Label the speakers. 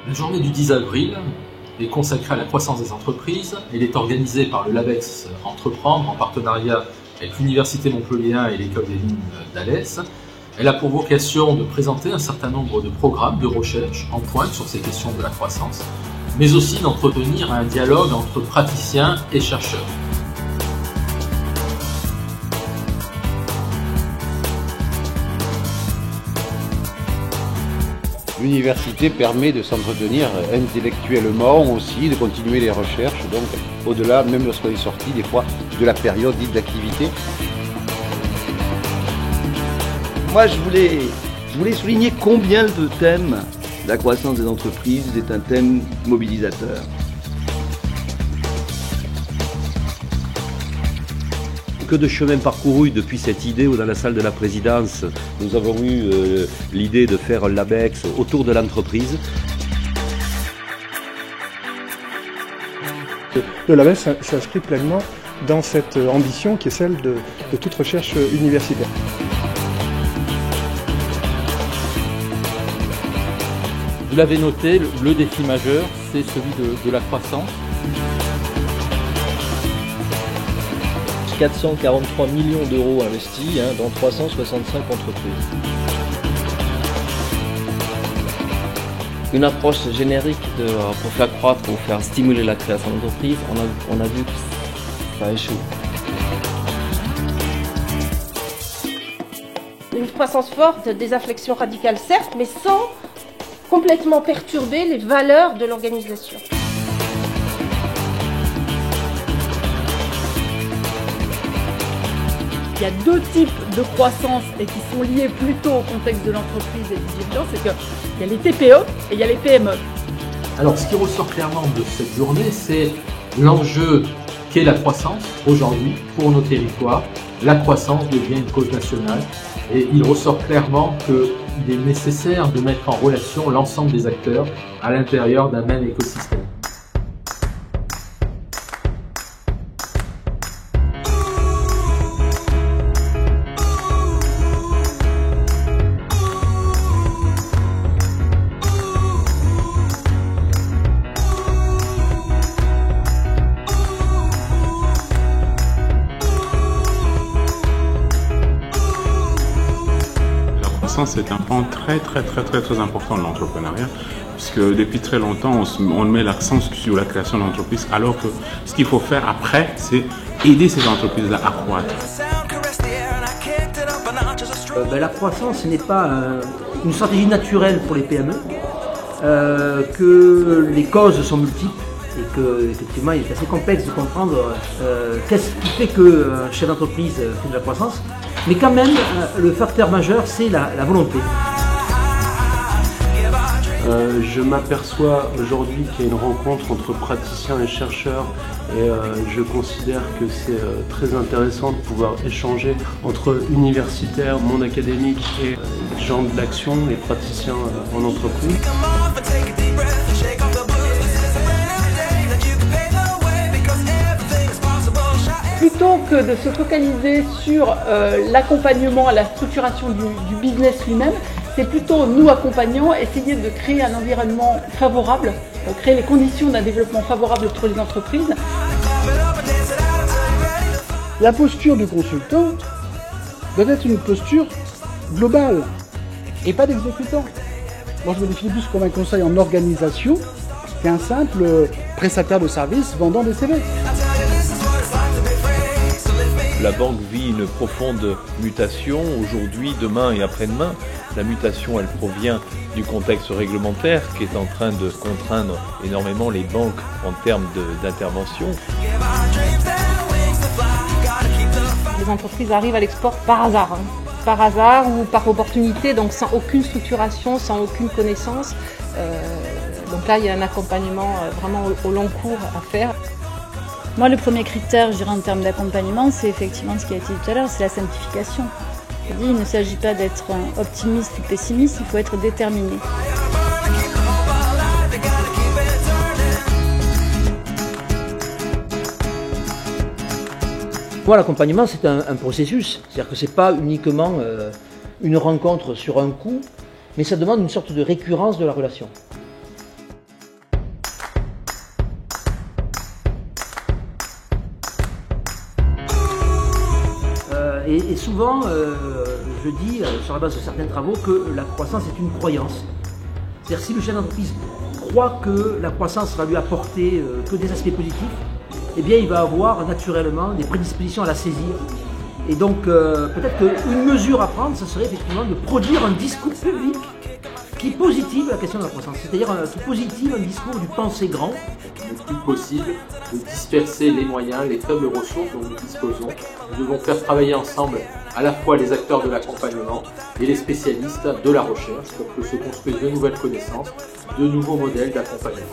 Speaker 1: La journée du 10 avril est consacrée à la croissance des entreprises. Elle est organisée par le LABEX Entreprendre en partenariat avec l'Université Montpellier et l'École des Mines d'Alès. Elle a pour vocation de présenter un certain nombre de programmes de recherche en pointe sur ces questions de la croissance, mais aussi d'entretenir un dialogue entre praticiens et chercheurs.
Speaker 2: L'université permet de s'entretenir intellectuellement aussi, de continuer les recherches, donc au-delà, même lorsqu'on est sorti des fois de la période dite d'activité.
Speaker 3: Moi je voulais souligner combien le thème de la croissance des entreprises est un thème mobilisateur.
Speaker 4: Que de chemin parcouru depuis cette idée où dans la salle de la présidence, nous avons eu l'idée de faire un LABEX autour de l'entreprise.
Speaker 5: Le LABEX s'inscrit pleinement dans cette ambition qui est celle de toute recherche universitaire.
Speaker 6: Vous l'avez noté, le défi majeur, c'est celui de la croissance.
Speaker 7: 443 millions d'euros investis dans 365 entreprises. Une approche générique pour faire croître, pour faire stimuler la création d'entreprises, on a vu que ça échoue.
Speaker 8: Une croissance forte, des inflexions radicales certes, mais sans complètement perturber les valeurs de l'organisation.
Speaker 9: Il y a deux types de croissance et qui sont liés plutôt au contexte de l'entreprise et du dirigeant, c'est qu'il y a les TPE et il y a les PME.
Speaker 1: Alors ce qui ressort clairement de cette journée, c'est l'enjeu qu'est la croissance aujourd'hui pour nos territoires. La croissance devient une cause nationale et il ressort clairement qu'il est nécessaire de mettre en relation l'ensemble des acteurs à l'intérieur d'un même écosystème.
Speaker 10: C'est un pan très important de l'entrepreneuriat, puisque depuis très longtemps on met l'accent sur la création d'entreprises, alors que ce qu'il faut faire après, c'est aider ces entreprises-là à croître.
Speaker 11: La croissance n'est pas une stratégie naturelle pour les PME, que les causes sont multiples et que effectivement il est assez complexe de comprendre qu'est-ce qui fait qu'un chef d'entreprise fait de la croissance. Mais quand même, le facteur majeur, c'est la volonté.
Speaker 12: Je m'aperçois aujourd'hui qu'il y a une rencontre entre praticiens et chercheurs et je considère que c'est très intéressant de pouvoir échanger entre universitaires, monde académique et gens de l'action, les praticiens en entreprise.
Speaker 9: Plutôt que de se focaliser sur l'accompagnement à la structuration du business lui-même, c'est plutôt nous accompagnants, essayer de créer un environnement favorable, créer les conditions d'un développement favorable pour les entreprises.
Speaker 5: La posture du consultant doit être une posture globale et pas d'exécutant. Moi je me définis plus comme un conseil en organisation qu'un simple prestataire de services vendant des CV.
Speaker 4: La banque vit une profonde mutation aujourd'hui, demain et après-demain. La mutation, elle provient du contexte réglementaire qui est en train de contraindre énormément les banques en termes d'intervention.
Speaker 8: Les entreprises arrivent à l'export par hasard. Par hasard ou par opportunité, donc sans aucune structuration, sans aucune connaissance. Donc là, il y a un accompagnement vraiment au long cours à faire.
Speaker 13: Moi, le premier critère, je dirais, en termes d'accompagnement, c'est effectivement ce qui a été dit tout à l'heure, c'est la simplification. Il ne s'agit pas d'être optimiste ou pessimiste, il faut être déterminé.
Speaker 11: Moi, l'accompagnement, c'est un processus. C'est-à-dire que ce n'est pas uniquement une rencontre sur un coup, mais ça demande une sorte de récurrence de la relation. Et souvent, je dis, sur la base de certains travaux, que la croissance est une croyance. C'est-à-dire si le chef d'entreprise croit que la croissance va lui apporter que des aspects positifs, eh bien il va avoir naturellement des prédispositions à la saisir. Et donc peut-être qu'une mesure à prendre, ce serait effectivement de produire un discours public qui positive la question de la croissance. C'est-à-dire qui positive un discours du penser grand.
Speaker 1: Il n'est plus possible de disperser les moyens, les faibles ressources dont nous disposons. Nous devons faire travailler ensemble à la fois les acteurs de l'accompagnement et les spécialistes de la recherche pour que se construisent de nouvelles connaissances, de nouveaux modèles d'accompagnement.